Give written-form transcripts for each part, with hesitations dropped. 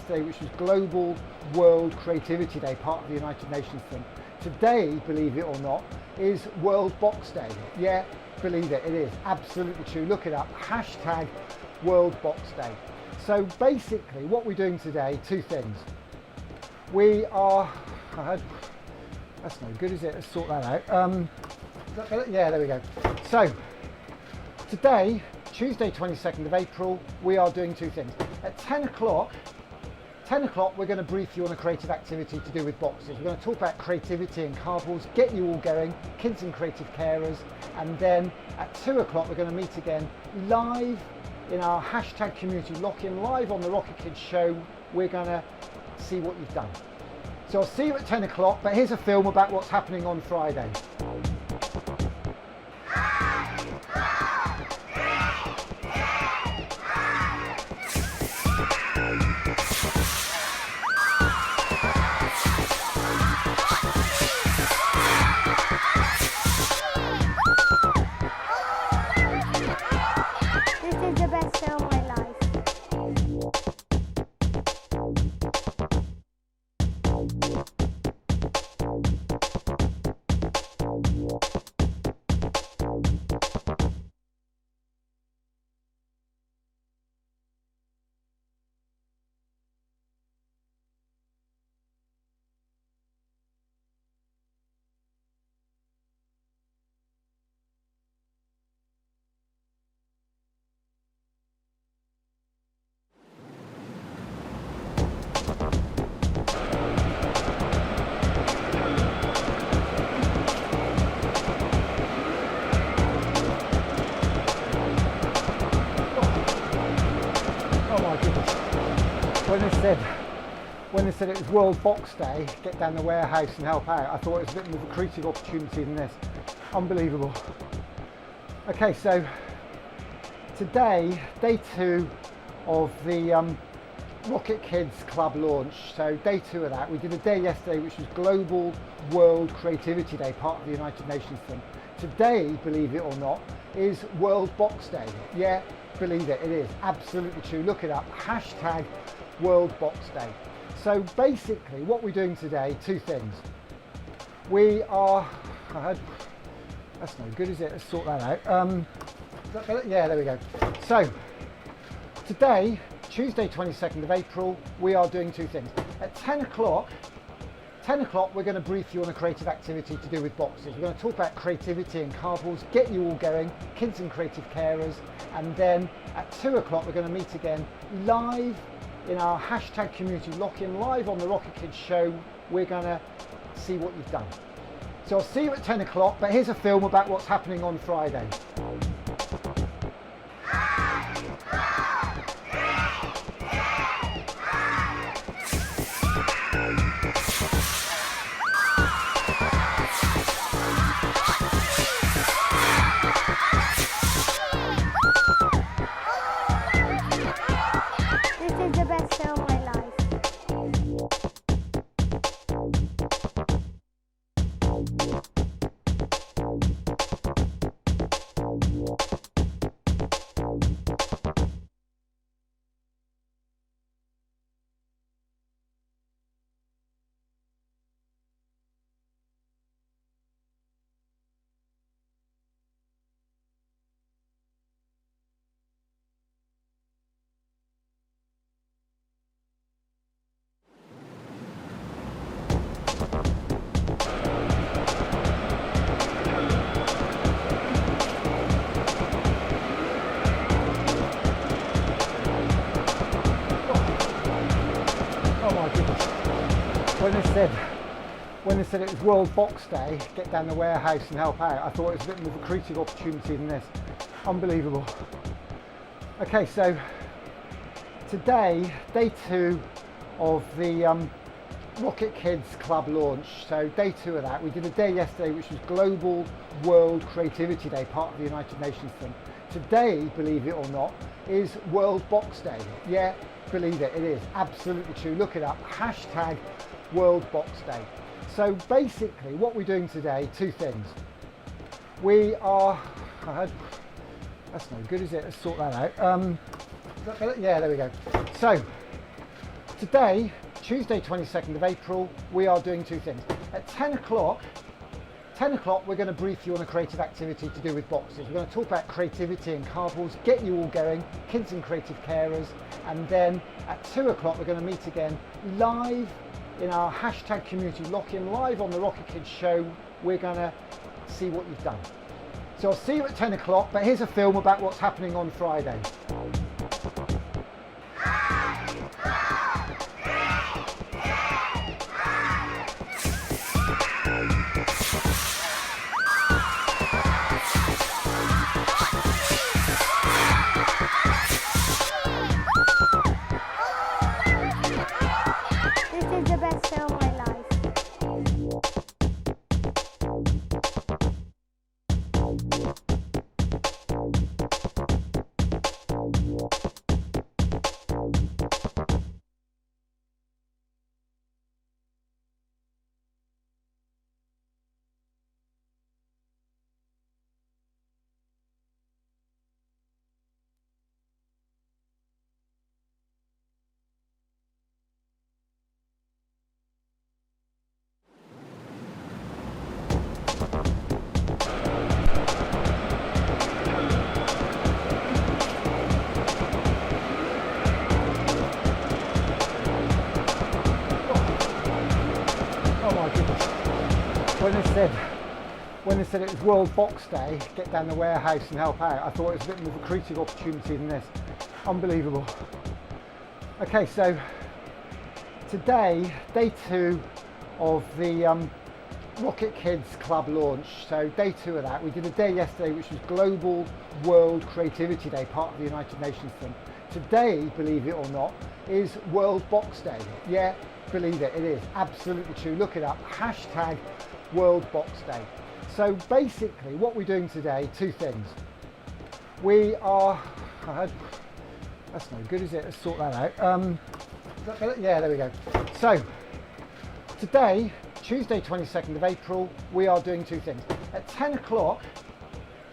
yesterday, which was Global World Creativity Day, part of the United Nations thing. Today, believe it or not, is World Box Day. Yeah, believe it, it is absolutely true. Look it up, hashtag World Box Day. So basically what we're doing today, two things. We are, that's no good, is it? Let's sort that out. Yeah, there we go. So today, Tuesday 22nd of April, we are doing two things. At 10 o'clock, we're going to brief you on a creative activity to do with boxes. We're going to talk about creativity and cardboards, get you all going, kids and creative carers, and then at 2 o'clock we're going to meet again live in our hashtag community lock-in, live on the Rocket Kids show. We're going to see what you've done. So I'll see you at 10 o'clock, but here's a film about what's happening on Friday. When they said it was World Box Day, get down the warehouse and help out, I thought it was a bit more of a creative opportunity than this. Unbelievable. Okay, so today, day 2 of the Rocket Kids Club launch. So day 2 of that. We did a day yesterday which was Global World Creativity Day, part of the United Nations thing. Today, believe it or not, is World Box Day. Yeah, believe it, it is absolutely true. Look it up, hashtag World Box Day. So basically what we're doing today, two things. We are, that's no good, is it? Let's sort that out. Yeah, there we go. So today, Tuesday 22nd of April, we are doing two things. At 10 o'clock, we're going to brief you on a creative activity to do with boxes. We're going to talk about creativity and cardboards, get you all going, kids and creative carers, and then at 2 o'clock we're going to meet again live in our hashtag community lock-in, live on the Rocket Kids show. We're going to see what you've done. So I'll see you at 10 o'clock, but here's a film about what's happening on Friday. When they said it was World Box Day, get down the warehouse and help out, I thought it was a bit more of a creative opportunity than this. Unbelievable. Okay, so today, day 2 of the Rocket Kids Club launch. So day 2 of that. We did a day yesterday which was Global World Creativity Day, part of the United Nations thing. Today, believe it or not, is World Box Day. Yeah, believe it, it is absolutely true. Look it up, hashtag World Box Day. So basically what we're doing today, two things. We are, that's no good, is it? Let's sort that out. Yeah, there we go. So Today, Tuesday 22nd of April, we are doing two things. At 10 o'clock, we're going to brief you on a creative activity to do with boxes. We're going to talk about creativity and cardboards, get you all going, kids and creative carers, and then at 2 o'clock we're going to meet again live in our hashtag community lock-in, live on the Rocket Kids show. We're going to see what you've done. So I'll see you at 10 o'clock, but here's a film about what's happening on Friday. This is the best day of my life. Oh my goodness. When they said it was World Box Day, get down the warehouse and help out, I thought it was a bit more of a creative opportunity than this. Unbelievable. Okay, so today, day 2 of the Rocket Kids Club launch. So day 2 of that. We did a day yesterday which was Global World Creativity Day, part of the United Nations thing. Today, believe it or not, is World Box Day. Yeah, believe it, it is absolutely true. Look it up, hashtag World Box Day. So basically what we're doing today, two things. We are, that's no good, is it? Let's sort that out. Yeah, there we go. So today, Tuesday 22nd of April, we are doing two things. At 10 o'clock,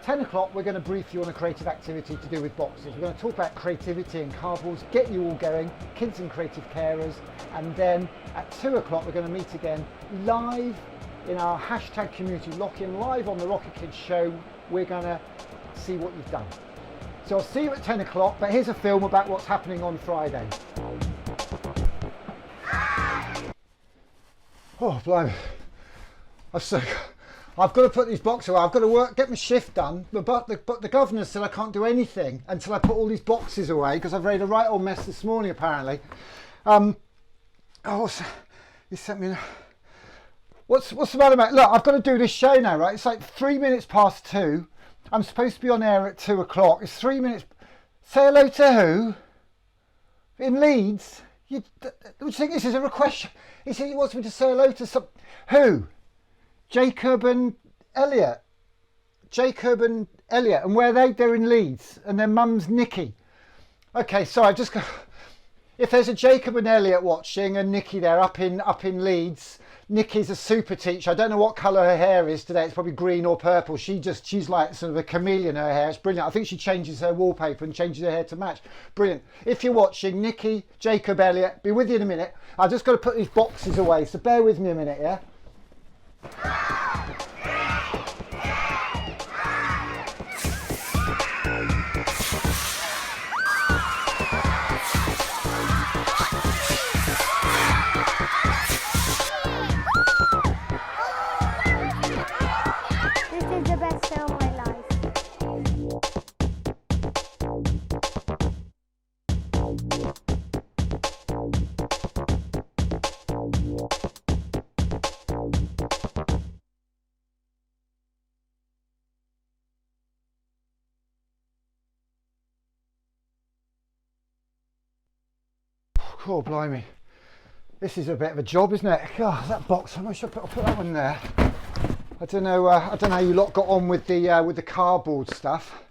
we're going to brief you on a creative activity to do with boxes. We're going to talk about creativity and cardboards, get you all going, kids and creative carers, and then at 2 o'clock we're going to meet again live in our hashtag community lock-in, live on the Rocket Kids show. We're going to see what you've done. So I'll see you at 10 o'clock, but here's a film about what's happening on Friday. Oh, blimey. I've got to put these boxes away. I've got to get my shift done, but the governor said I can't do anything until I put all these boxes away because I've made a right old mess this morning apparently. He sent me. What's the matter, mate? Look, I've got to do this show now, right? It's like 3 minutes past 2. I'm supposed to be on air at 2 o'clock. It's 3 minutes. Say hello to who? In Leeds? Do you think this is a request? He said he wants me to say hello to some. Who? Jacob and Elliot. And where they're in Leeds, and their mum's Nikki. Okay, sorry, I've just got. If there's a Jacob and Elliot watching and Nikki there up in Leeds, Nikki's a super teacher. I don't know what colour her hair is today. It's probably green or purple. She's like sort of a chameleon. Her hair, it's brilliant. I think she changes her wallpaper and changes her hair to match. Brilliant. If you're watching, Nikki, Jacob, Elliot, be with you in a minute. I've just got to put these boxes away, so bear with me a minute, yeah? This is the best day of my life. Oh, blimey. This is a bit of a job, isn't it? God, that box, I should put that one there. I don't know how you lot got on with the cardboard stuff.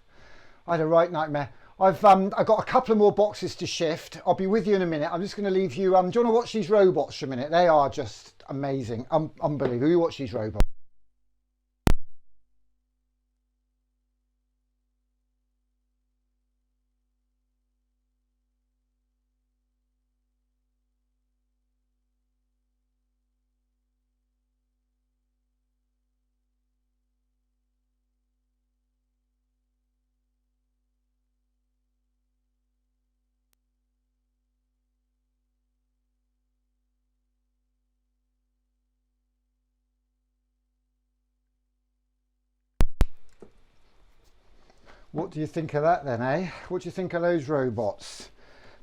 I had a right nightmare. I've got a couple of more boxes to shift. I'll be with you in a minute. I'm just going to leave you. Do you want to watch these robots for a minute? They are just amazing, unbelievable. You watch these robots. What do you think of that then, eh? What do you think of those robots?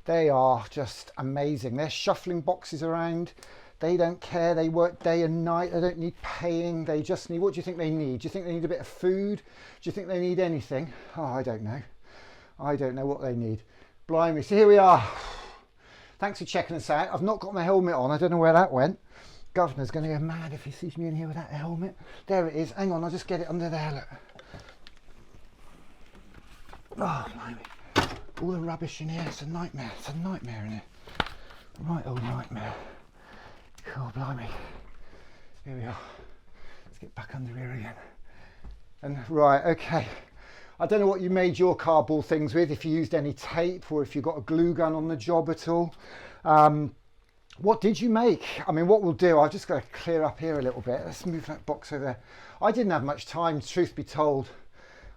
They are just amazing. They're shuffling boxes around. They don't care. They work day and night. They don't need paying. They just need, what do you think they need? Do you think they need a bit of food? Do you think they need anything? Oh, I don't know. I don't know what they need. Blimey. So here we are. Thanks for checking us out. I've not got my helmet on. I don't know where that went. Governor's going to go mad if he sees me in here with that helmet. There it is. Hang on, I'll just get it under there. Look. Oh, blimey. All the rubbish in here. It's a nightmare. It's a nightmare in here. Right old nightmare. Oh, blimey. Here we are. Let's get back under here again. And right, okay. I don't know what you made your cardboard things with, if you used any tape or if you got a glue gun on the job at all. What did you make? I mean, what we'll do, I've just got to clear up here a little bit. Let's move that box over there. I didn't have much time, truth be told.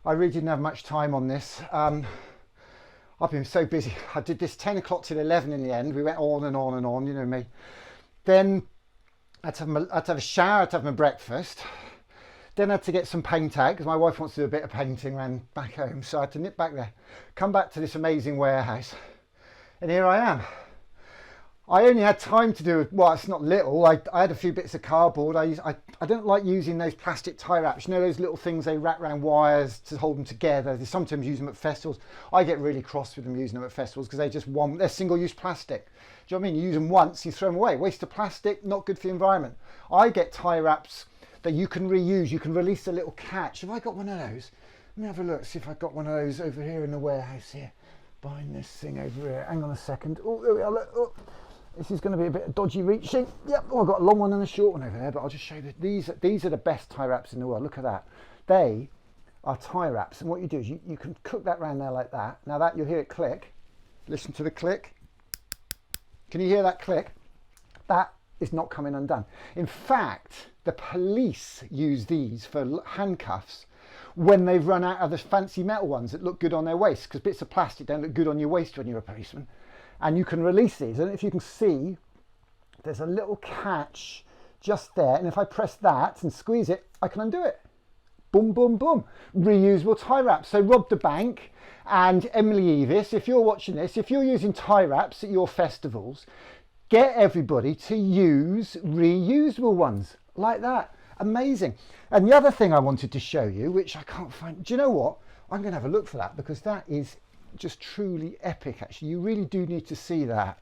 I really didn't have much time on this. I've been so busy. I did this 10 o'clock till 11 in the end. We went on and on and on, you know me. Then I had to have a shower, I had to have my breakfast. Then I had to get some paint out because my wife wants to do a bit of painting around back home. So I had to nip back there, come back to this amazing warehouse. And here I am. I only had time to do, well, it's not little. I had a few bits of cardboard. I don't like using those plastic tie wraps. You know those little things they wrap around wires to hold them together? They sometimes use them at festivals. I get really cross with them using them at festivals because they're single-use plastic. Do you know what I mean? You use them once, you throw them away. Waste of plastic, not good for the environment. I get tie wraps that you can reuse. You can release a little catch. Have I got one of those? Let me have a look, see if I've got one of those over here in the warehouse here. Behind this thing over here. Hang on a second. Oh, there we are. Look. Oh. This is going to be a bit of dodgy reaching. Yep, oh, I've got a long one and a short one over there, but I'll just show you that these are the best tie wraps in the world. Look at that. They are tie wraps, and what you do is you can cook that round there like that. Now that you'll hear it click. Listen to the click. Can you hear that click? That is not coming undone. In fact, the police use these for handcuffs when they've run out of the fancy metal ones that look good on their waist, because bits of plastic don't look good on your waist when you're a policeman. And you can release these, and if you can see, there's a little catch just there, and if I press that and squeeze it, I can undo it. Boom, boom, boom. Reusable tie wraps. So Rob the Bank and Emily Evis, if you're watching this, if you're using tie wraps at your festivals, get everybody to use reusable ones like that. Amazing. And the other thing I wanted to show you, which I can't find, do you know what? I'm going to have a look for that because that is just truly epic. Actually, you really do need to see that.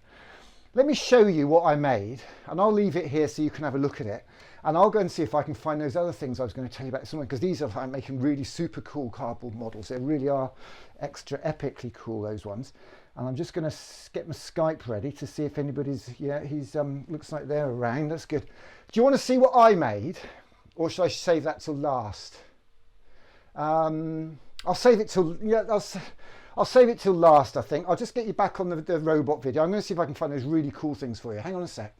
Let me show you what I made, and I'll leave it here so you can have a look at it, and I'll go and see if I can find those other things I was going to tell you about somewhere, because these are, I'm making really super cool cardboard models. They really are extra epically cool, those ones. And I'm just going to get my Skype ready to see if anybody's, yeah, he's looks like they're around. That's good. Do you want to see what I made, or should I save that till last? I'll save it till, yeah, I'll save it till last, I think. I'll just get you back on the robot video. I'm going to see if I can find those really cool things for you. Hang on a sec.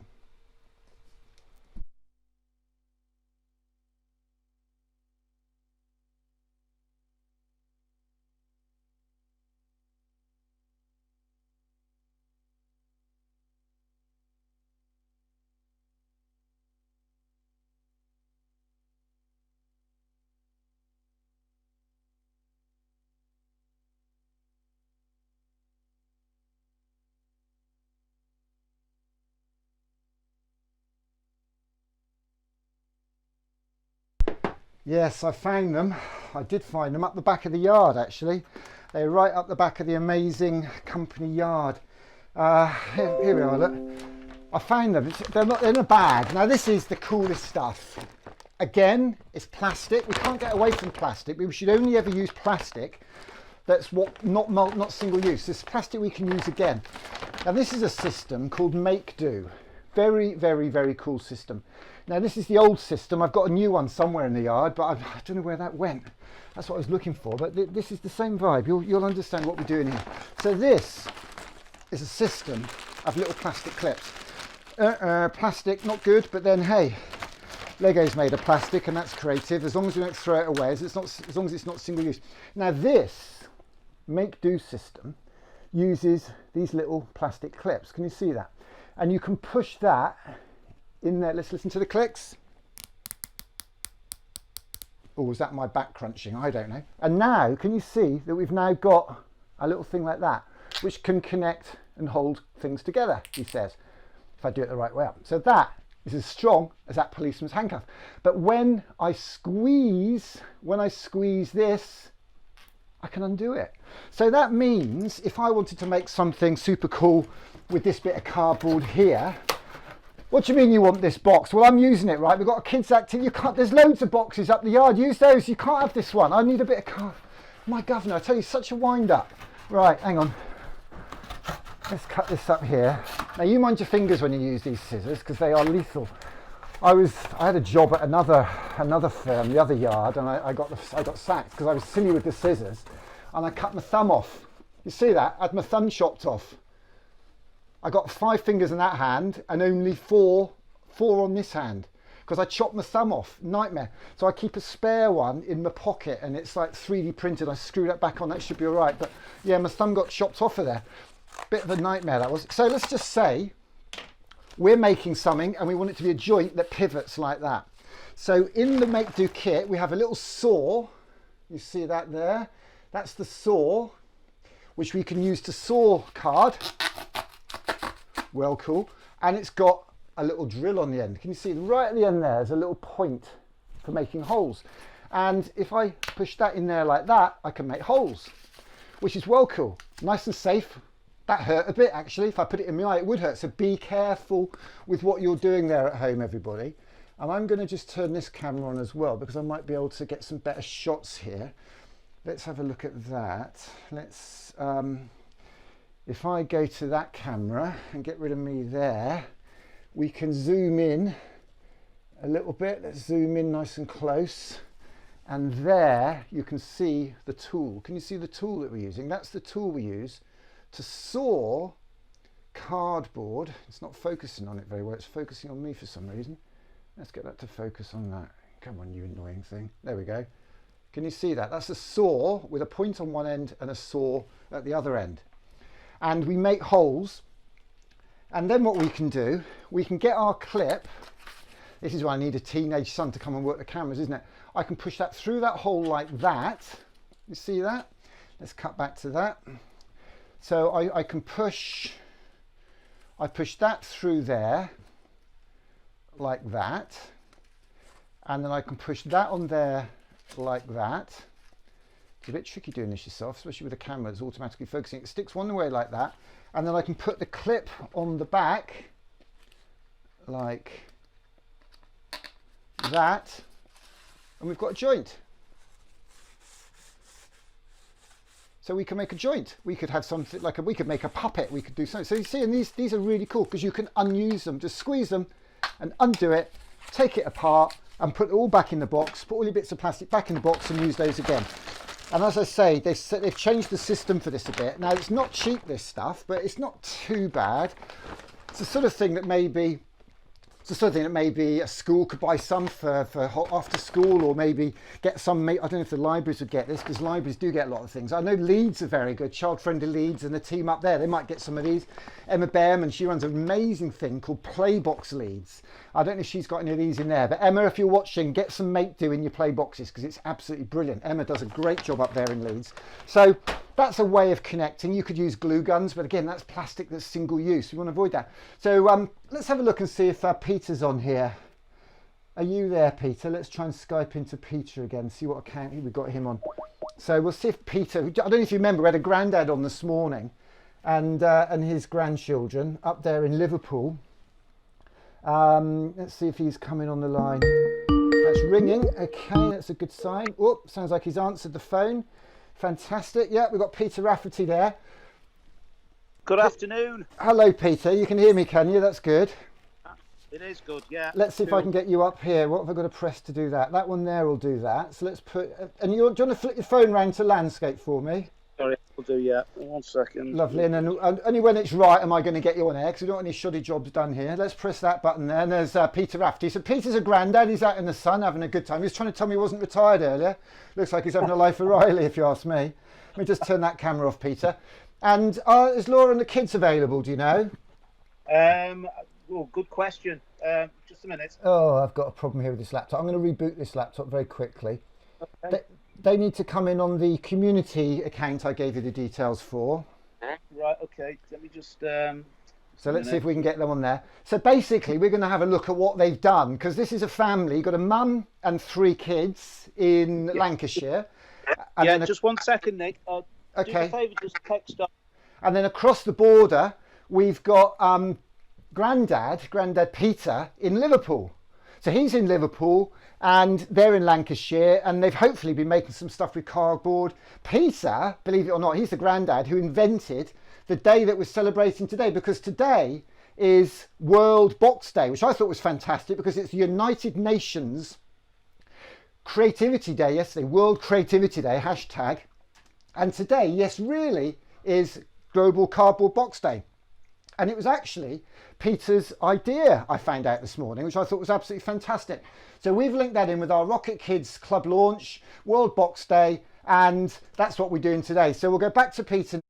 Yes, I found them. I did find them up the back of the yard, actually. They're right up the back of the amazing company yard. Here we are, look. I found them. They're not in a bag. Now, this is the coolest stuff. Again, it's plastic. We can't get away from plastic. We should only ever use plastic that's not single use. This plastic we can use again. Now, this is a system called Make Do. Very, very, very cool system. Now this is the old system. I've got a new one somewhere in the yard, but I don't know where that went. That's what I was looking for, but this is the same vibe. You'll understand what we're doing here. So this is a system of little plastic clips. Plastic, not good, but then hey, Lego's made of plastic and that's creative, as long as we don't throw it away, as long as it's not single use. Now this Make Do system uses these little plastic clips. Can you see that? And you can push that in there. Let's listen to the clicks. Or was that my back crunching? I don't know. And now, can you see that we've now got a little thing like that, which can connect and hold things together, he says, if I do it the right way up. So that is as strong as that policeman's handcuff. But when I squeeze this, I can undo it. So that means if I wanted to make something super cool with this bit of cardboard here, what do you mean you want this box? Well, I'm using it, right? We've got a kids activity. You can't, there's loads of boxes up the yard. Use those. You can't have this one. I need a bit of card. My governor, I tell you, such a wind up. Right, hang on. Let's cut this up here. Now you mind your fingers when you use these scissors because they are lethal. I had a job at another firm, the other yard, and I got sacked because I was silly with the scissors, and I cut my thumb off. You see that? I had my thumb chopped off. I got 5 fingers in that hand and only four on this hand because I chopped my thumb off. Nightmare. So I keep a spare one in my pocket and it's like 3D printed. I screwed that back on. That should be all right. But yeah, my thumb got chopped off of there. Bit of a nightmare that was. So let's just say we're making something and we want it to be a joint that pivots like that. So in the Make Do kit, we have a little saw. You see that there? That's the saw, which we can use to saw card. Well, cool. And it's got a little drill on the end. Can you see right at the end there? There's a little point for making holes. And if I push that in there like that, I can make holes, which is well cool. Nice and safe. That hurt a bit, actually. If I put it in my eye, it would hurt. So be careful with what you're doing there at home, everybody. And I'm going to just turn this camera on as well because I might be able to get some better shots here. Let's have a look at that. Let's... if I go to that camera and get rid of me there, we can zoom in a little bit. Let's zoom in nice and close. And there you can see the tool. Can you see the tool that we're using? That's the tool we use to saw cardboard. It's not focusing on it very well. It's focusing on me for some reason. Let's get that to focus on that. Come on, you annoying thing. There we go. Can you see that? That's a saw with a point on one end and a saw at the other end. And we make holes, and then what we can do, we can get our clip. This is why I need a teenage son to come and work the cameras, isn't it? I can push that through that hole like that. You see that? Let's cut back to that. So I can push that through there like that, and then I can push that on there like that. It's a bit tricky doing this yourself, especially with a camera that's automatically focusing. It sticks one way like that, and then I can put the clip on the back like that, and we've got a joint. So we can make a joint. We could have something like we could make a puppet. We could do something. So you see, and these are really cool because you can unuse them. Just squeeze them and undo it, take it apart, and put it all back in the box. Put all your bits of plastic back in the box and use those again. And as I say, they've changed the system for this a bit. Now, it's not cheap, this stuff, but it's not too bad. It's the sort of thing that maybe a school could buy some for after school, or maybe get some. I don't know if the libraries would get this, because libraries do get a lot of things. I know Leeds are very good, child-friendly Leeds, and the team up there, they might get some of these. Emma Behrman, she runs an amazing thing called Playbox Leeds. I don't know if she's got any of these in there, but Emma, if you're watching, get some Make Do in your play boxes because it's absolutely brilliant. Emma does a great job up there in Leeds. So that's a way of connecting. You could use glue guns, but again, that's plastic that's single use. We want to avoid that. So let's have a look and see if Peter's on here. Are you there, Peter? Let's try and Skype into Peter again, see what account we've got him on. So we'll see if Peter, I don't know if you remember, we had a granddad on this morning and his grandchildren up there in Liverpool. Let's see if he's coming on the line. That's ringing. Okay, that's a good sign. Oh, sounds like he's answered the phone. Fantastic. Yeah, we've got Peter Rafferty there. Good afternoon. Hello, Peter. You can hear me, can you? That's good. It is good, yeah. Let's see if I can get you up here. What have I got to press to do that? That one there will do that. So let's put... And do you want to flip your phone round to landscape for me? Sorry, I'll do, yeah. 1 second. Lovely. And then only when it's right am I going to get you on air, because we don't want any shoddy jobs done here. Let's press that button there. And there's Peter Rafferty. So Peter's a granddad. He's out in the sun having a good time. He was trying to tell me he wasn't retired earlier. Looks like he's having a life of Riley, if you ask me. Let me just turn that camera off, Peter. And is Laura and the kids available, do you know? Well, good question. Just a minute. Oh, I've got a problem here with this laptop. I'm going to reboot this laptop very quickly. Okay. They need to come in on the community account I gave you the details for. Right. Okay. Let me just. So let's see if we can get them on there. So basically, we're going to have a look at what they've done, because this is a family, got a mum and 3 kids in Lancashire. And Yeah. then Just 1 second, Nick. Do okay. me a favour. Just text up. And then across the border, we've got Grandad Peter in Liverpool. So he's in Liverpool and they're in Lancashire, and they've hopefully been making some stuff with cardboard. Peter, believe it or not, he's the granddad who invented the day that we're celebrating today, because today is World Box Day, which I thought was fantastic because it's the United Nations Creativity Day yesterday, World Creativity Day, hashtag. And today, yes, really is Global Cardboard Box Day. And it was actually Peter's idea, I found out this morning, which I thought was absolutely fantastic. So we've linked that in with our Rocket Kids Club launch, World Box Day, and that's what we're doing today. So we'll go back to Peter.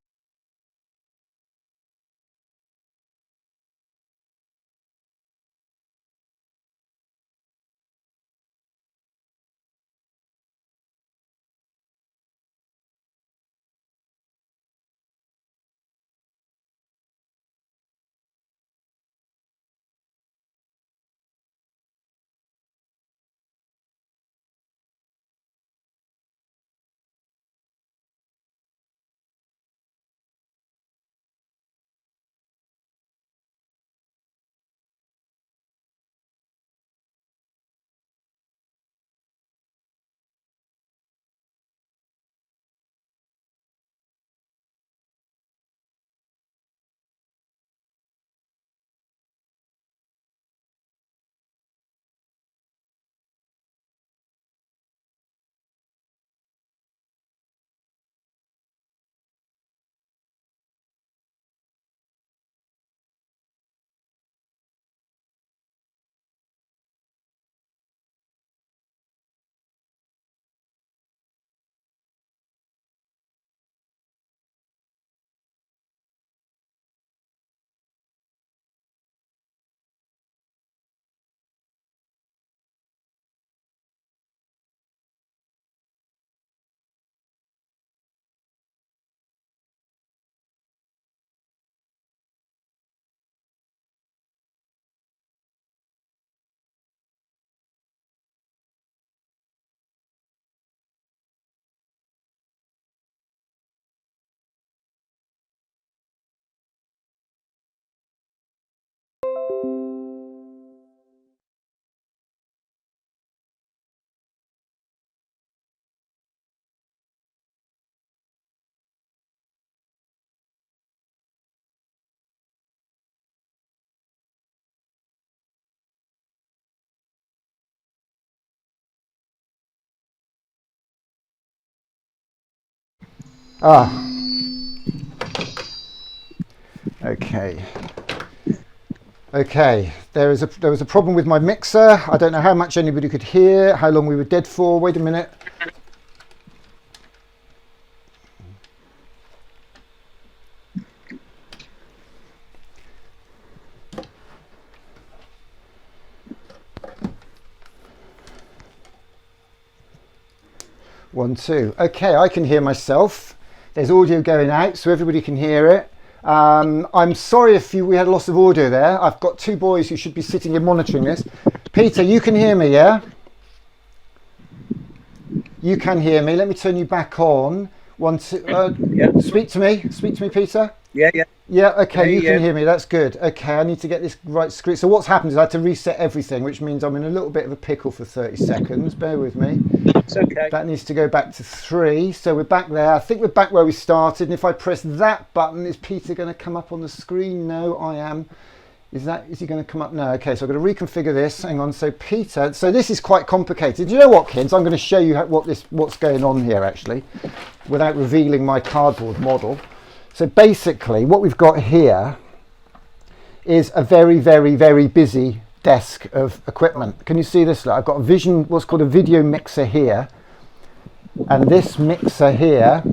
Okay. Okay, there was a problem with my mixer. I don't know how much anybody could hear, how long we were dead for. Wait a minute. One, two. Okay, I can hear myself. There's audio going out, so everybody can hear it. I'm sorry if we had a loss of audio there. I've got 2 boys who should be sitting here monitoring this. Peter, you can hear me, yeah? You can hear me. Let me turn you back on. One, two. Yeah. Speak to me, Peter. Yeah. Yeah, okay, you Yeah. can hear me, that's good. Okay, I need to get this right screen. So what's happened is I had to reset everything, which means I'm in a little bit of a pickle for 30 seconds. Bear with me. It's okay. That needs to go back to 3. So we're back there. I think we're back where we started. And if I press that button, is Peter going to come up on the screen? No, I am. Is he going to come up? No. Okay, so I've got to reconfigure this. Hang on. So Peter, so this is quite complicated. You know what, kids? I'm going to show you what's going on here, actually, without revealing my cardboard model. So basically, what we've got here is a very, very, very busy desk of equipment. Can you see this? Look, I've got what's called a video mixer here, and this mixer here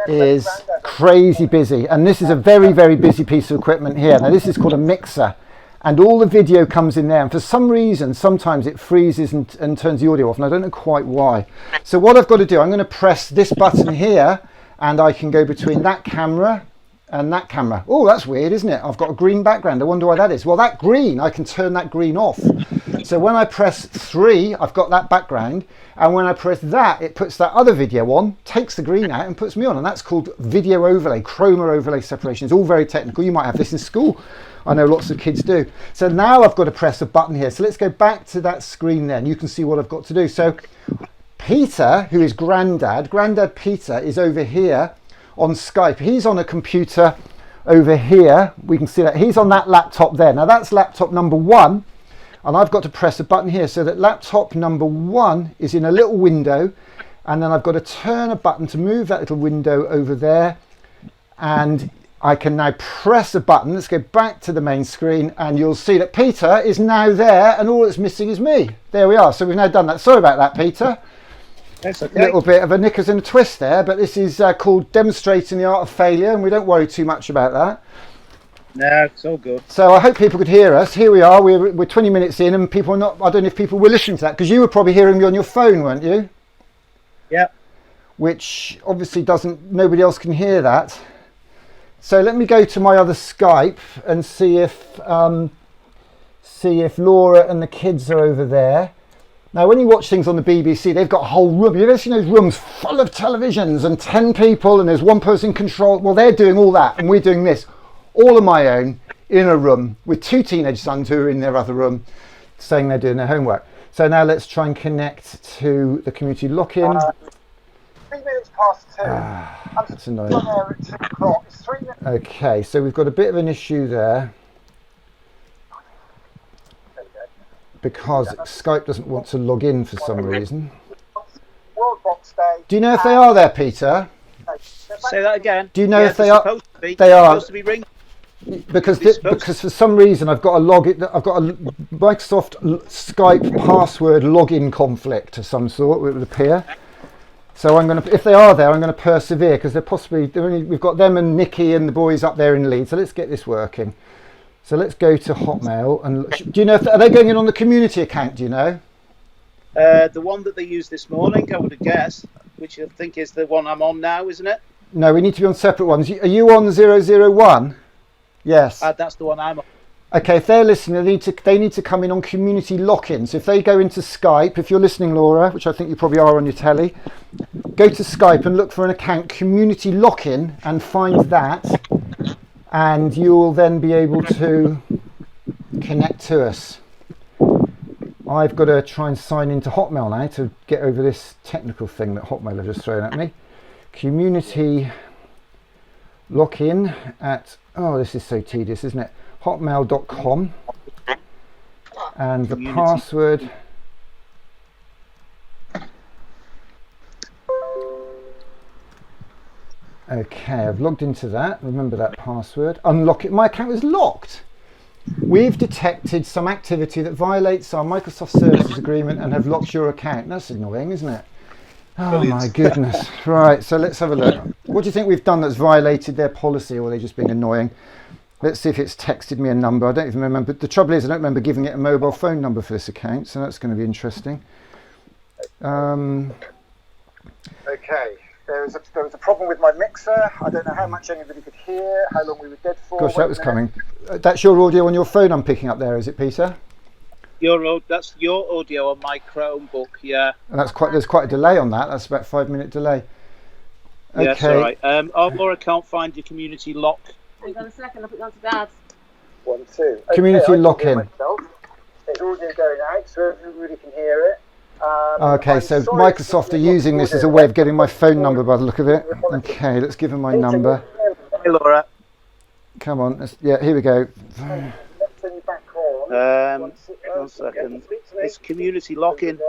is crazy busy, and this is a very, very busy piece of equipment here. Now this is called a mixer, and all the video comes in there, and for some reason sometimes it freezes and turns the audio off, and I don't know quite why. So what I've got to do, I'm going to press this button here, and I can go between that camera and that camera. Oh, that's weird, isn't it? I've got a green background. I wonder why that is. Well, that green, I can turn that green off. So when I press 3, I've got that background, and when I press that, it puts that other video on, takes the green out and puts me on, and that's called video overlay, chroma overlay separation. It's all very technical. You might have this in school. I know lots of kids do. So now I've got to press a button here. So let's go back to that screen then. You can see what I've got to do. So Peter, who is Grandad Peter, is over here on Skype. He's on a computer over here. We can see that he's on that laptop there. Now that's laptop number 1, and I've got to press a button here so that laptop number 1 is in a little window, and then I've got to turn a button to move that little window over there, and I can now press a button. Let's go back to the main screen, and you'll see that Peter is now there, and all that's missing is me. There we are. So we've now done that. Sorry about that, Peter. That's A okay. little bit of a knickers and a twist there, but this is called Demonstrating the Art of Failure, and we don't worry too much about that. No, it's all good. So I hope people could hear us. Here we are. We're 20 minutes in, and people are not. I don't know if people were listening to that, because you were probably hearing me on your phone, weren't you? Yep. Which obviously doesn't. Nobody else can hear that. So let me go to my other Skype and see if Laura and the kids are over there. Now, when you watch things on the BBC, they've got a whole room. You've ever seen those rooms full of televisions and 10 people, and there's one person in control? Well, they're doing all that, and we're doing this all on my own in a room with 2 teenage sons who are in their other room saying they're doing their homework. So now let's try and connect to the community lock-in. 3 minutes past 2. That's annoying. There at 2 o'clock. It's 3 minutes. Okay, so we've got a bit of an issue there because Skype doesn't want to log in for some reason. World Box Day. Do you know if they are there, Peter? Say that again. Do you know Yeah, if they they're are? supposed to be. They are. Supposed to be ringing. Because It's supposed because for some reason I've got a Microsoft Skype password login conflict of some sort, it would appear. So I'm going to, if they are there, I'm going to persevere, because we've got them and Nikki and the boys up there in Leeds. So let's get this working. So let's go to Hotmail and do you know are they going in on the community account? Do you know? The one that they used this morning, I would have guessed, which I think is the one I'm on now, isn't it? No, we need to be on separate ones. Are you on 001? Yes. That's the one I'm on. Okay, if they're listening, they need to come in on community lock-in. So if they go into Skype, if you're listening, Laura, which I think you probably are on your telly, go to Skype and look for an account, community lock-in, and find that, and you'll then be able to connect to us. I've got to try and sign into Hotmail now to get over this technical thing that Hotmail have just thrown at me. Community lock-in at, oh, this is so tedious, isn't it? Hotmail.com, and the password okay, I've logged into that. Remember that password. Unlock it. My account is locked. We've detected some activity that violates our Microsoft Services Agreement and have locked your account. That's annoying, isn't it? Oh Brilliant. my goodness. Right, so let's have a look. What do you think we've done that's violated their policy, or are they just being annoying? Let's see if it's texted me a number. I don't even remember. The trouble is I don't remember giving it a mobile phone number for this account, so that's going to be interesting. Okay. There was a problem with my mixer. I don't know how much anybody could hear, how long we were dead for. Gosh, Wait that a was minute. coming. That's your audio on your phone I'm picking up there, is it, Peter? That's your audio on my Chromebook, yeah. And there's quite a delay on that. That's about a 5-minute delay. Okay. Yeah, that's all right. Laura can't find your community lock. Hang on a second, I'll put you on to Dad's. 1, 2. Community I can lock-in. hear myself. There's audio going out, so everybody can hear it. Okay, I'm so sorry Microsoft if are you've got using this as a audio. way of getting my phone number by the look of it. Okay, let's give them my number. Hey, Laura. Come on. Yeah, here we go. Let's turn you back on. One second. It's community lock-in.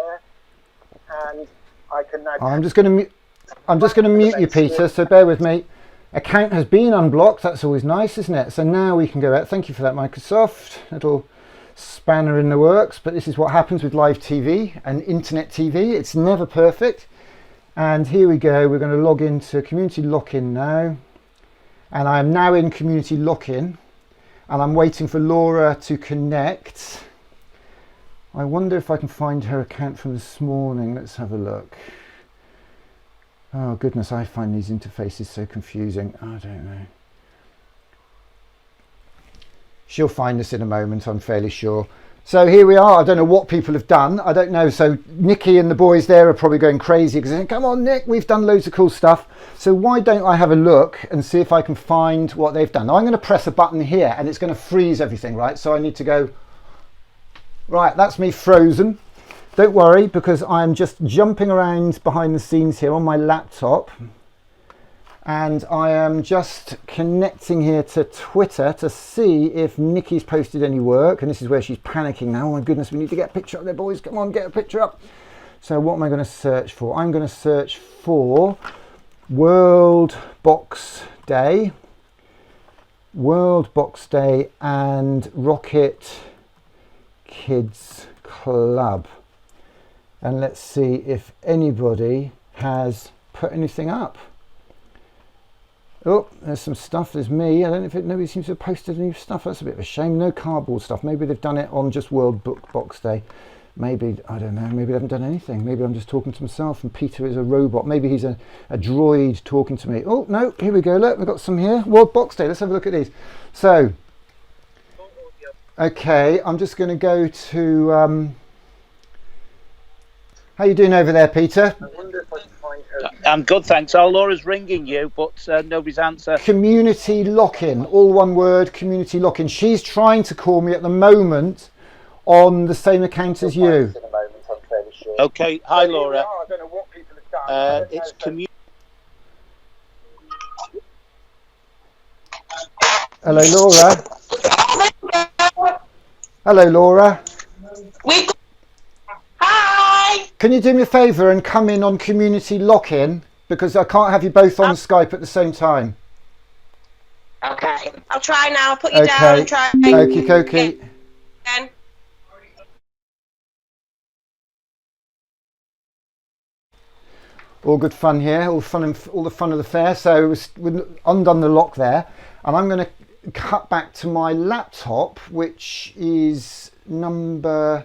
And I can now. I'm just going to mute you, Peter, so bear with me. Account has been unblocked. That's always nice, isn't it? So now we can go out. Thank you for that, Microsoft. Little spanner in the works, but this is what happens with live TV and internet TV. It's never perfect. And here we go. We're going to log into community lock-in now. And I am now in community lock-in. and I'm waiting for Laura to connect. I wonder if I can find her account from this morning. Let's have a look. Oh goodness, I find these interfaces so confusing. I don't know. She'll find us in a moment, I'm fairly sure. So here we are. I don't know what people have done. I don't know. So Nikki and the boys there are probably going crazy because they're saying, come on, Nick, we've done loads of cool stuff. So why don't I have a look and see if I can find what they've done? Now I'm going to press a button here and it's going to freeze everything, right? So I need to go, right, that's me frozen. Don't worry, because I'm just jumping around behind the scenes here on my laptop. And I am just connecting here to Twitter to see if Nikki's posted any work. And this is where she's panicking now. Oh my goodness, we need to get a picture up there, boys. Come on, get a picture up. So what am I going to search for? I'm going to search for World Box Day. World Box Day and Rocket Kids Club. And let's see if anybody has put anything up. Oh, there's some stuff. There's me. I don't know if nobody seems to have posted any stuff. That's a bit of a shame. No cardboard stuff. Maybe they've done it on just World Box Day. Maybe, I don't know. Maybe they haven't done anything. Maybe I'm just talking to myself and Peter is a robot. Maybe he's a droid talking to me. Oh, no. Here we go. Look, we've got some here. World Box Day. Let's have a look at these. So, okay. I'm just going to go to... how you doing over there, Peter? I wonder if I can find her. I'm good, thanks. Oh, Laura's ringing you, but nobody's answer. Community lock-in, all one word, community lock-in. She's trying to call me at the moment on the same account as you. In a moment, I'm fairly sure. Okay, hi, So here we Laura. are. I don't know what people have done. I don't It's know, community. Hello, Laura. Hello, Laura. Hi! Can you do me a favour and come in on community lock-in? Because I can't have you both on Skype at the same time. Okay, I'll try now. I'll put you down Okay. and try Okie dokie. again. All good fun here, all the fun of the fair. So we've undone the lock there, and I'm going to cut back to my laptop, which is number.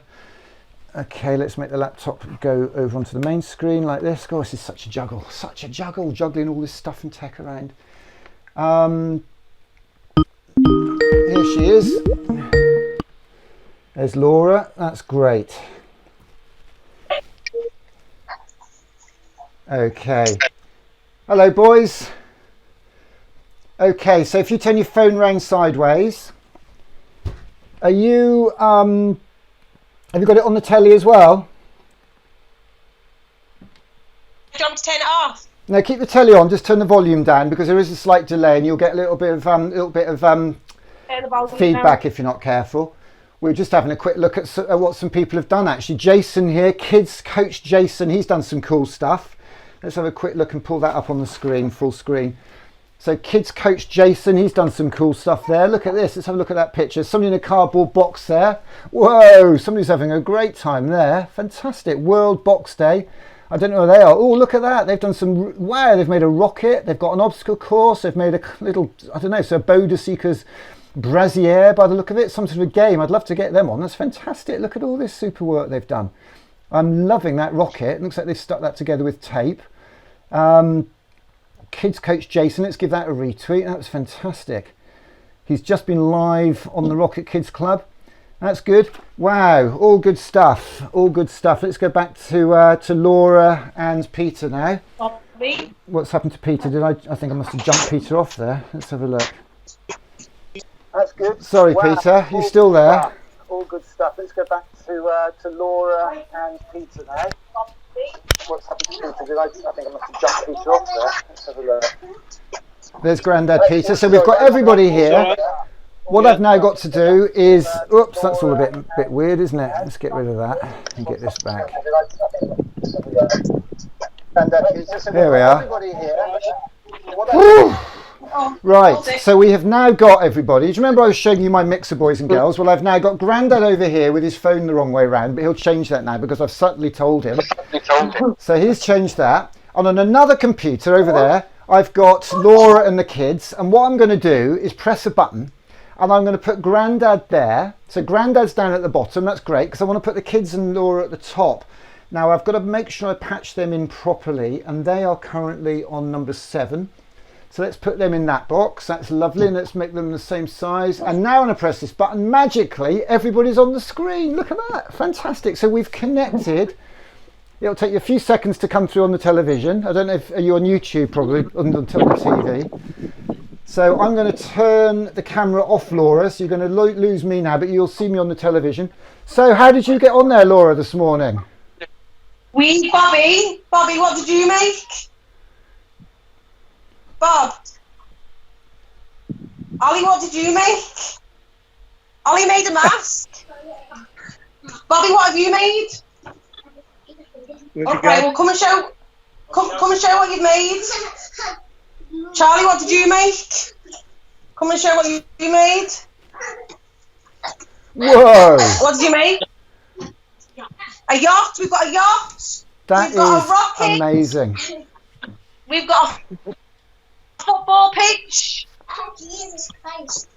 Okay, let's make the laptop go over onto the main screen like this. God, this is such a juggle, juggling all this stuff and tech around. Here she is. There's Laura. That's great. Okay. Hello, boys. Okay, so if you turn your phone round sideways, are you have you got it on the telly as well? Do you want me to turn it off? No, keep the telly on. Just turn the volume down because there is a slight delay, and you'll get a little bit of Turn the volume feedback if you're not careful. We're just having a quick look at what some people have done. Actually, Jason here, kids coach Jason. He's done some cool stuff. Let's have a quick look and pull that up on the screen, full screen. So kids coach Jason, he's done some cool stuff there. Look at this, let's have a look at that picture. Somebody in a cardboard box there. Whoa, somebody's having a great time there. Fantastic, World Box Day. I don't know where they are. Oh, look at that, they've done some, wow, they've made a rocket, they've got an obstacle course, they've made a little, I don't know, so Boulder Seekers Brazier by the look of it, some sort of a game. I'd love to get them on, that's fantastic. Look at all this super work they've done. I'm loving that rocket, it looks like they've stuck that together with tape. Kids coach Jason, let's give that a retweet. That was fantastic. He's just been live on the Rocket Kids Club. That's good. Wow, all good stuff. All good stuff. Let's go back to Laura and Peter now. Bobby. What's happened to Peter? I think I must have jumped Peter off there. Let's have a look. That's good. Sorry, Wow, Peter, you all still good there? stuff. All good stuff. Let's go back to Laura and Peter now. What's happened to Peter? I think I must have jumped Peter off there. Let's have a look. There's Grandad Peter. So we've got everybody here. What I've now got to do is, oops, that's all a bit weird, isn't it? Let's get rid of that and get this back. There we are. Woo! Right, so we have now got everybody. Do you remember I was showing you my mixer, boys and girls? Well, I've now got Grandad over here with his phone the wrong way around, but he'll change that now because I've subtly told him. So he's changed that. And on another computer over there, I've got Laura and the kids. And what I'm going to do is press a button, and I'm going to put Grandad there. So Grandad's down at the bottom. That's great because I want to put the kids and Laura at the top. Now I've got to make sure I patch them in properly, and they are currently on number 7. So let's put them in that box. That's lovely, and let's make them the same size. And now when I press this button, magically everybody's on the screen. Look at that, fantastic. So we've connected. It'll take you a few seconds to come through on the television. I don't know if are you on YouTube, probably on the TV. So I'm going to turn the camera off, Laura. So you're going to lose me now, but you'll see me on the television. So how did you get on there, Laura, this morning? Bobby, what did you make? Bob. Ollie, what did you make? Ollie made a mask. Bobby, what have you made? Okay, well come and show what you've made. Charlie, what did you make? Come and show what you made. Whoa! What did you make? A yacht. We've got a yacht. That got is a rocket. amazing. We've got a football pitch. Jesus Christ.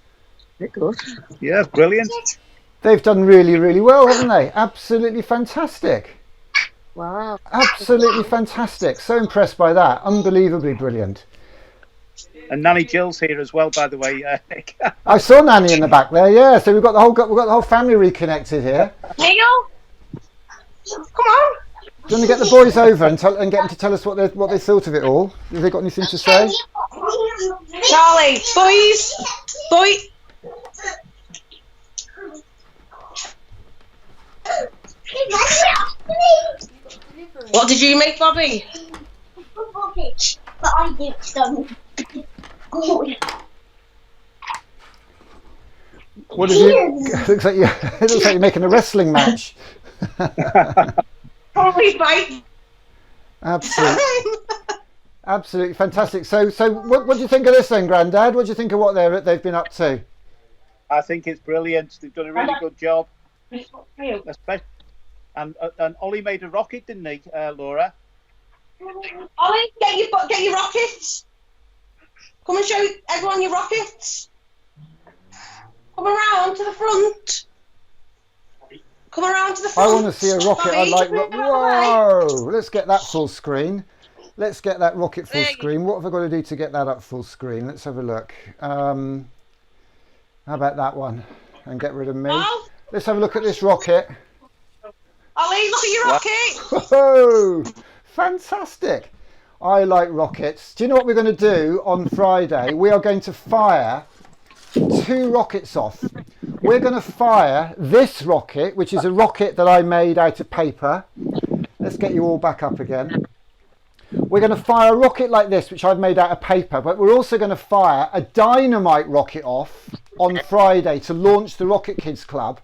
Yeah, brilliant. They've done really, really well, haven't they? Absolutely fantastic. Wow. Absolutely fantastic. So impressed by that. Unbelievably brilliant. And Nanny Jill's here as well, by the way, Nick. I saw Nanny in the back there. Yeah, so we've got the whole family reconnected here. Neil, come on. Do you want to get the boys over and get them to tell us what they thought of it all? Have they got anything to say? Charlie, boys. What did you make, Bobby? But I did some. What did you? It looks like you're making a wrestling match. Probably right. Absolutely fantastic. So what do you think of this then, Grandad? What do you think of what they've been up to? I think it's brilliant. They've done a really good job. Especially, and Ollie made a rocket, didn't he, Laura? Ollie, get your rockets. Come and show everyone your rockets. Come around to the front. Come around to the front. I want to see a rocket. I like. Whoa! Let's get that full screen. Let's get that rocket full screen. What have I got to do to get that up full screen? Let's have a look. How about that one? And get rid of me. Oh. Let's have a look at this rocket. Ollie, look at your rocket. Whoa! Fantastic. I like rockets. Do you know what we're going to do on Friday? We are going to fire 2 rockets off. We're going to fire this rocket, which is a rocket that I made out of paper. Let's get you all back up again. We're going to fire a rocket like this, which I've made out of paper, but we're also going to fire a dynamite rocket off on Friday to launch the Rocket Kids Club,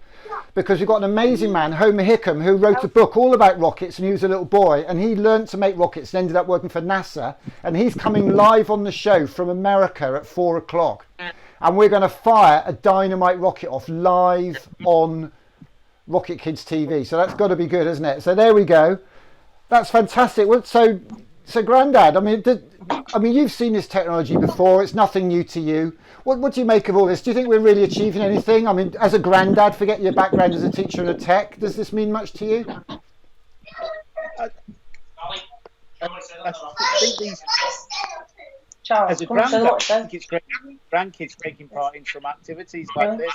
because we've got an amazing man, Homer Hickam, who wrote a book all about rockets, and he was a little boy, and he learned to make rockets and ended up working for NASA, and he's coming live on the show from America at 4 o'clock. And we're going to fire a dynamite rocket off live on Rocket Kids TV. So that's got to be good, isn't it? So there we go. That's fantastic. Well, so Grandad, I mean, you've seen this technology before. It's nothing new to you. What do you make of all this? Do you think we're really achieving anything? I mean, as a Grandad, forget your background as a teacher and a tech. Does this mean much to you? I think these, as a granddad, I think it's great grandkids taking part in some activities like this,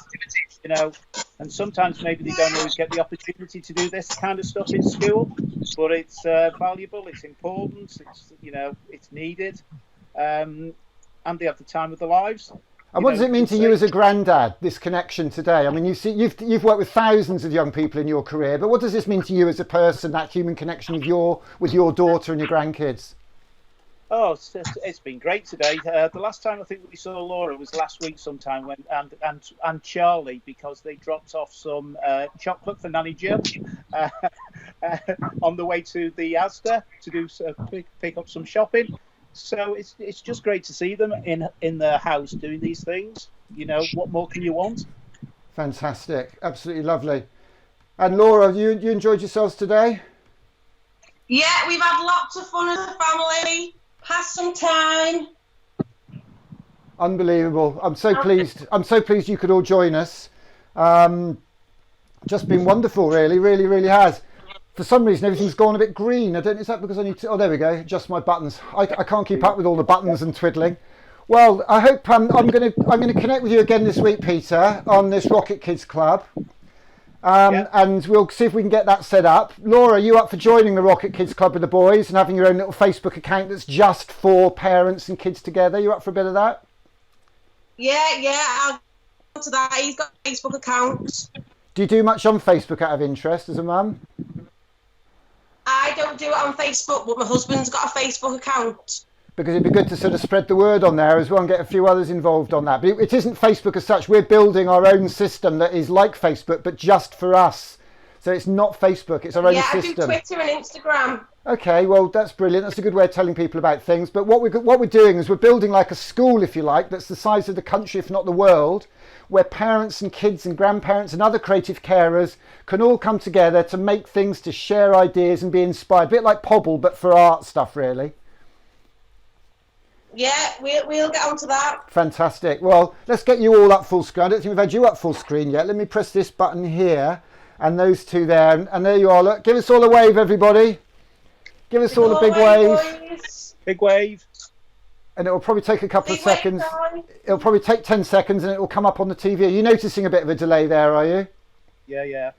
you know, and sometimes maybe they don't always get the opportunity to do this kind of stuff in school, but it's valuable, it's important, it's, you know, it's needed, and they have the time of their lives. And what does it mean to you as a granddad, this connection today? I mean, you've worked with thousands of young people in your career, but what does this mean to you as a person, that human connection with your daughter and your grandkids? Oh, it's been great today. The last time I think we saw Laura was last week sometime, when and Charlie, because they dropped off some chocolate for Nanny Jill on the way to the Asda to do pick up some shopping. So it's just great to see them in their house doing these things. You know, what more can you want? Fantastic, absolutely lovely. And Laura, you enjoyed yourselves today? Yeah, we've had lots of fun as a family. Passed some time. Unbelievable. I'm so pleased. I'm so pleased you could all join us. Just been wonderful, really, really, really has. For some reason, everything's gone a bit green. I don't. Is that because I need to? Oh, there we go. Adjust my buttons. I can't keep up with all the buttons and twiddling. Well, I hope I'm going to connect with you again this week, Peter, on this Rocket Kids Club. And we'll see if we can get that set up. Laura, are you up for joining the Rocket Kids Club with the boys and having your own little Facebook account that's just for parents and kids together? You up for a bit of that? Yeah, I'll go to that. He's got a Facebook account. Do you do much on Facebook out of interest as a mum? I don't do it on Facebook, but my husband's got a Facebook account. Because it'd be good to sort of spread the word on there as well and get a few others involved on that. But it isn't Facebook as such. We're building our own system that is like Facebook, but just for us. So it's not Facebook, it's our own system. Yeah, I do Twitter and Instagram. Okay, well, that's brilliant. That's a good way of telling people about things. But what we're doing is we're building like a school, if you like, that's the size of the country, if not the world, where parents and kids and grandparents and other creative carers can all come together to make things, to share ideas and be inspired. A bit like Pobble, but for art stuff, really. Yeah, we'll get onto that. Fantastic. Well, let's get you all up full screen. I don't think we've had you up full screen yet. Let me press this button here and those two there. And there you are. Look, give us all a wave, everybody. Give us all a big wave. Boys. Big wave. And it will probably take a couple of Big wave, seconds. guys. It'll probably take 10 seconds and it will come up on the TV. Are you noticing a bit of a delay there, are you? Yeah.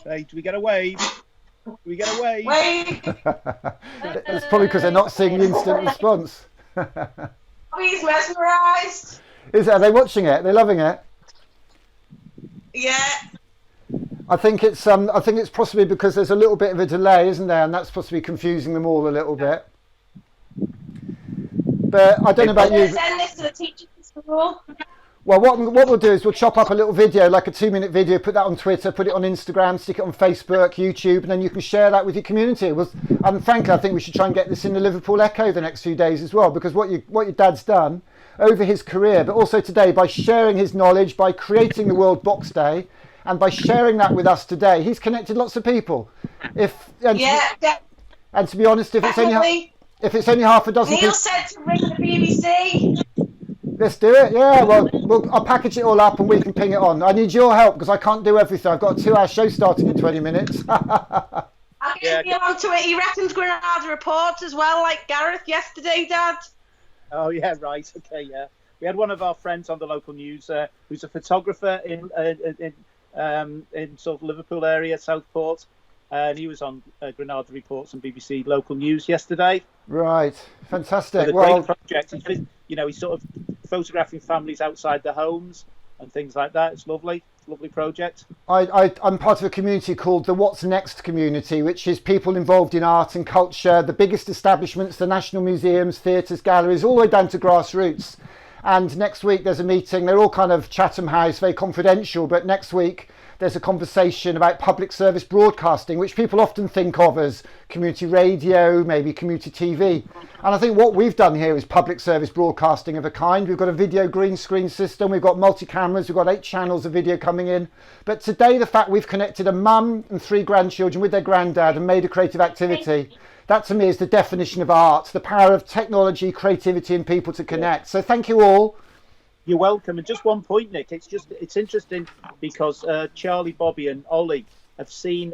Hey, do we get a wave? Do we get a wave? Wave. It's probably because they're not seeing the instant response. He's mesmerised. Are they watching it? Are they loving it? Yeah. I think it's possibly because there's a little bit of a delay, isn't there? And that's possibly confusing them all a little bit. But I don't know about you. Send this to the teachers at school. Well, what we'll do is we'll chop up a little video, like a 2-minute video, put that on Twitter, put it on Instagram, stick it on Facebook, YouTube, and then you can share that with your community. And frankly, I think we should try and get this in the Liverpool Echo the next few days as well, because what your dad's done over his career, but also today, by sharing his knowledge, by creating the World Box Day, and by sharing that with us today, he's connected lots of people. And to be honest, if it's only half a dozen Neil people, said to ring the BBC. let's do it. Yeah, well, I'll package it all up and we can ping it on. I need your help because I can't do everything. I've got a 2-hour show starting in 20 minutes. I'll get Neil onto it. He reckons Granada reports as well, like Gareth yesterday, Dad. Oh yeah, right. Okay, yeah. We had one of our friends on the local news who's a photographer in sort of Liverpool area, Southport, and he was on Granada Reports and BBC Local News yesterday. Right, fantastic. A great project. He's sort of photographing families outside their homes and things like that. It's lovely. Lovely project. I'm part of a community called the What's Next community, which is people involved in art and culture, the biggest establishments, the national museums, theatres, galleries, all the way down to grassroots. And next week there's a meeting. They're all kind of Chatham House, very confidential, but next week there's a conversation about public service broadcasting, which people often think of as community radio, maybe community TV. And I think what we've done here is public service broadcasting of a kind. We've got a video green screen system, we've got multi-cameras, we've got 8 channels of video coming in. But today, the fact we've connected a mum and 3 grandchildren with their granddad and made a creative activity, that to me is the definition of art, the power of technology, creativity and people to connect. So thank you all. You're welcome. And just one point, Nick, it's interesting because Charlie, Bobby and Ollie have seen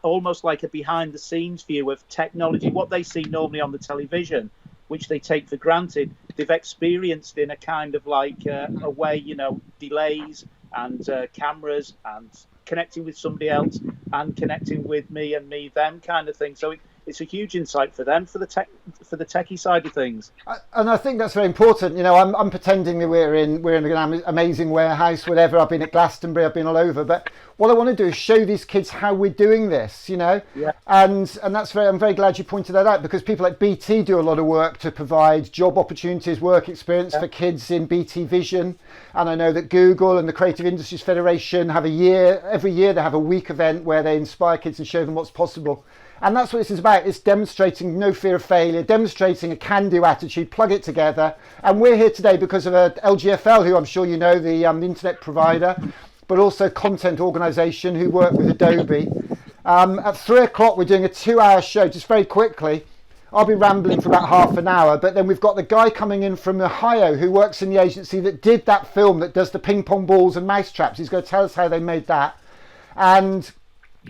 almost like a behind the scenes view of technology, what they see normally on the television, which they take for granted. They've experienced in a kind of like a way, delays and cameras and connecting with somebody else and connecting with me and me, them kind of thing. So it's a huge insight for them, for the techie side of things. And I think that's very important. I'm pretending that we're in an amazing warehouse, whatever. I've been at Glastonbury, I've been all over. But what I want to do is show these kids how we're doing this, Yeah. And that's I'm very glad you pointed that out, because people like BT do a lot of work to provide job opportunities, work experience for kids in BT Vision. And I know that Google and the Creative Industries Federation have every year they have a week event where they inspire kids and show them what's possible. And that's what this is about. It's demonstrating no fear of failure, demonstrating a can-do attitude, plug it together. And we're here today because of LGFL, who I'm sure you know, the internet provider, but also content organisation who work with Adobe. At 3 o'clock, we're doing a 2-hour show, just very quickly, I'll be rambling for about half an hour, but then we've got the guy coming in from Ohio who works in the agency that did that film that does the ping pong balls and mouse traps. He's going to tell us how they made that. And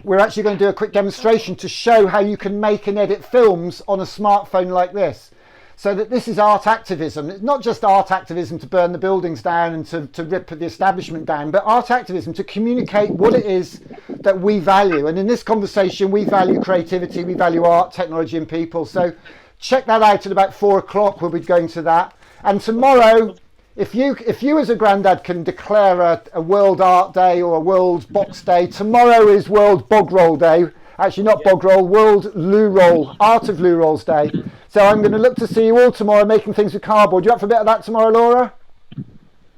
we're actually going to do a quick demonstration to show how you can make and edit films on a smartphone like this. So that this is art activism. It's not just art activism to burn the buildings down and to rip the establishment down, but art activism to communicate what it is that we value. And in this conversation, we value creativity, we value art, technology and people. So check that out at about 4 o'clock. We'll be going to that. And tomorrow, if you as a granddad can declare a World Art Day or a World Box Day, tomorrow is World Bog Roll Day. Actually, not bog roll, World Loo Roll, Art of Loo Rolls Day. So I'm going to look to see you all tomorrow making things with cardboard. You up for a bit of that tomorrow, Laura?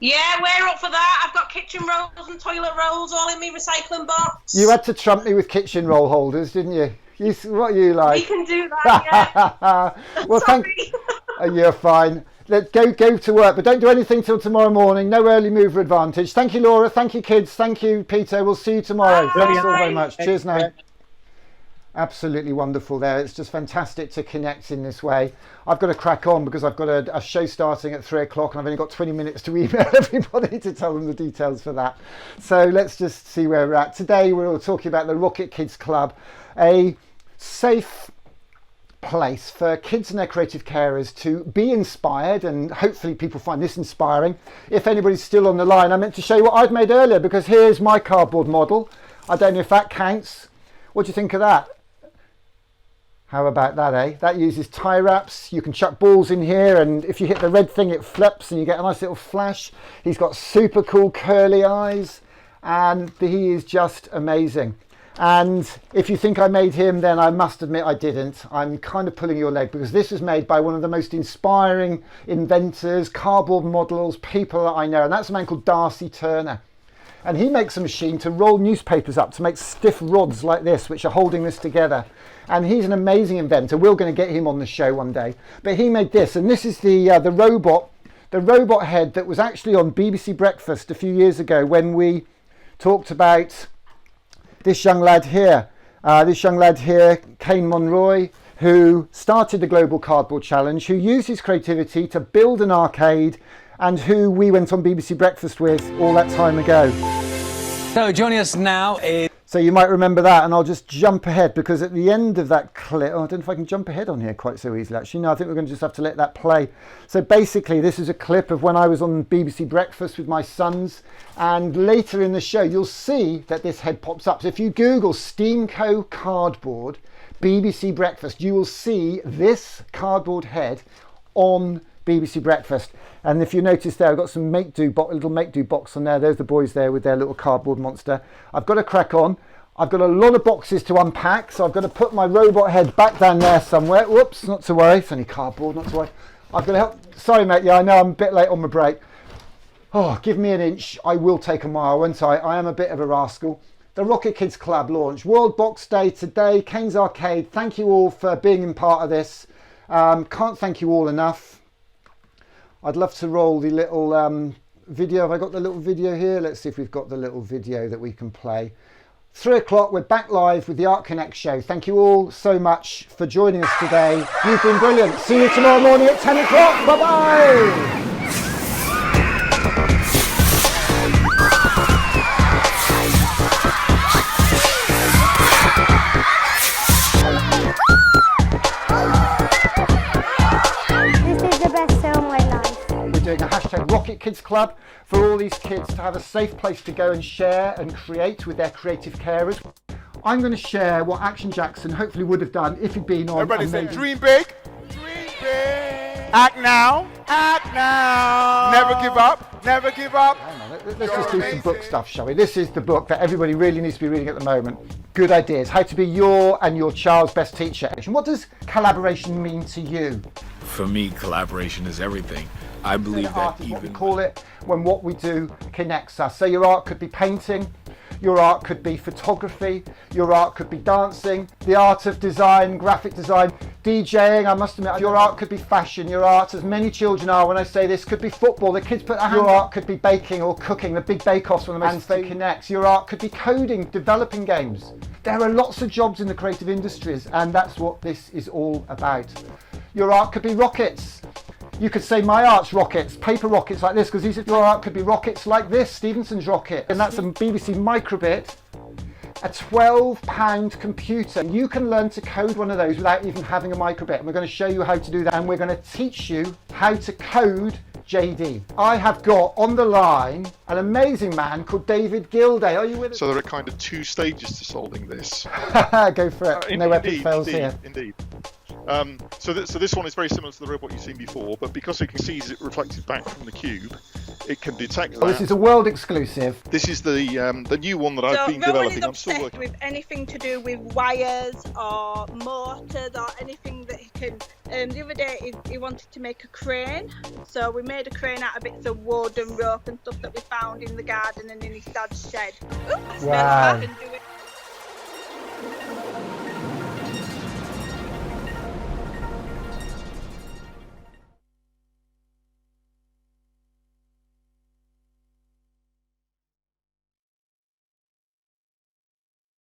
Yeah, we're up for that. I've got kitchen rolls and toilet rolls all in my recycling box. You had to trump me with kitchen roll holders, didn't you? What are you like? We can do that, yeah. Well, Sorry. You're fine. Let's go to work, but don't do anything till tomorrow morning. No early mover advantage. Thank you, Laura. Thank you, kids. Thank you, Peter. We'll see you tomorrow. Bye. Thanks all very much. Bye. Cheers now. Absolutely wonderful there. It's just fantastic to connect in this way. I've got to crack on because I've got a show starting at 3 o'clock and I've only got 20 minutes to email everybody to tell them the details for that. So let's just see where we're at. Today we're talking about the Rocket Kids Club, a safe place for kids and their creative carers to be inspired, and hopefully people find this inspiring. If anybody's still on the line, I meant to show you what I'd made earlier because here's my cardboard model. I don't know if that counts. What do you think of that? How about that, eh? That uses tie wraps. You can chuck balls in here and if you hit the red thing it flips and you get a nice little flash. He's got super cool curly eyes and he is just amazing. And if you think I made him, then I must admit I didn't. I'm kind of pulling your leg because this was made by one of the most inspiring inventors, cardboard models, people that I know, and that's a man called Darcy Turner. And he makes a machine to roll newspapers up to make stiff rods like this, which are holding this together. And he's an amazing inventor. We're going to get him on the show one day. But he made this, and this is the robot head that was actually on BBC Breakfast a few years ago when we talked about this young lad here. Kane Monroy, who started the Global Cardboard Challenge, who used his creativity to build an arcade, and who we went on BBC Breakfast with all that time ago. So joining us now is... So you might remember that, and I'll just jump ahead because at the end of that clip, I don't know if I can jump ahead on here quite so easily actually. No, I think we're going to just have to let that play. So basically this is a clip of when I was on BBC Breakfast with my sons, and later in the show you'll see that this head pops up. So if you Google Steamco Cardboard BBC Breakfast, you will see this cardboard head on BBC Breakfast. And if you notice there, I've got some little make-do box on there. There's the boys there with their little cardboard monster. I've got to crack on. I've got a lot of boxes to unpack, so I've got to put my robot head back down there somewhere. Whoops, not to worry. It's only cardboard, not to worry. I've got to help. Sorry, mate. Yeah, I know I'm a bit late on my break. Oh, give me an inch. I will take a mile, won't I? I am a bit of a rascal. The Rocket Kids Club launch. World Box Day today. Kane's Arcade. Thank you all for being in part of this. Can't thank you all enough. I'd love to roll the little video. Have I got the little video here? Let's see if we've got the little video that we can play. 3 o'clock, we're back live with the Art Connect show. Thank you all so much for joining us today. You've been brilliant. See you tomorrow morning at 10 o'clock. Bye-bye. Doing a hashtag Rocket Kids Club for all these kids to have a safe place to go and share and create with their creative carers. I'm going to share what Action Jackson hopefully would have done if he'd been on. Everybody say dream big, dream big. Act now, act now. Never give up, never give up. Hang on, let's just do some book stuff, shall we? This is the book that everybody really needs to be reading at the moment. Good Ideas, How to Be Your and Your Child's Best Teacher. What does collaboration mean to you? For me, collaboration is everything. I believe that art is what we call it when what we do connects us. So your art could be painting, your art could be photography, your art could be dancing, the art of design, graphic design. DJing, I must admit, your art could be fashion, your art, as many children are when I say this, could be football, the kids put their hands. Your art could be baking or cooking, the big bake-offs, one of the most connects. Your art could be coding, developing games. There are lots of jobs in the creative industries, and that's what this is all about. Your art could be rockets. You could say my art's rockets, paper rockets like this, because your art could be rockets like this, Stevenson's rocket, and that's a BBC Microbit. A £12 computer. You can learn to code one of those without even having a microbit, and we're going to show you how to do that, and we're going to teach you how to code JD. I have got on the line an amazing man called David Gilday. Are you with us? So there are kind of two stages to solving this. Go for it. No epic fails here. Indeed. So this one is very similar to the robot you've seen before, but because it can see it reflected back from the cube, it can detect that. This is a world exclusive. This is the new one that I've been developing. I'm still working with anything to do with wires or motors or anything that he can. The other day he wanted to make a crane, so we made a crane out of bits of wood and rope and stuff that we found in the garden and in his dad's shed. Oops, wow. back and do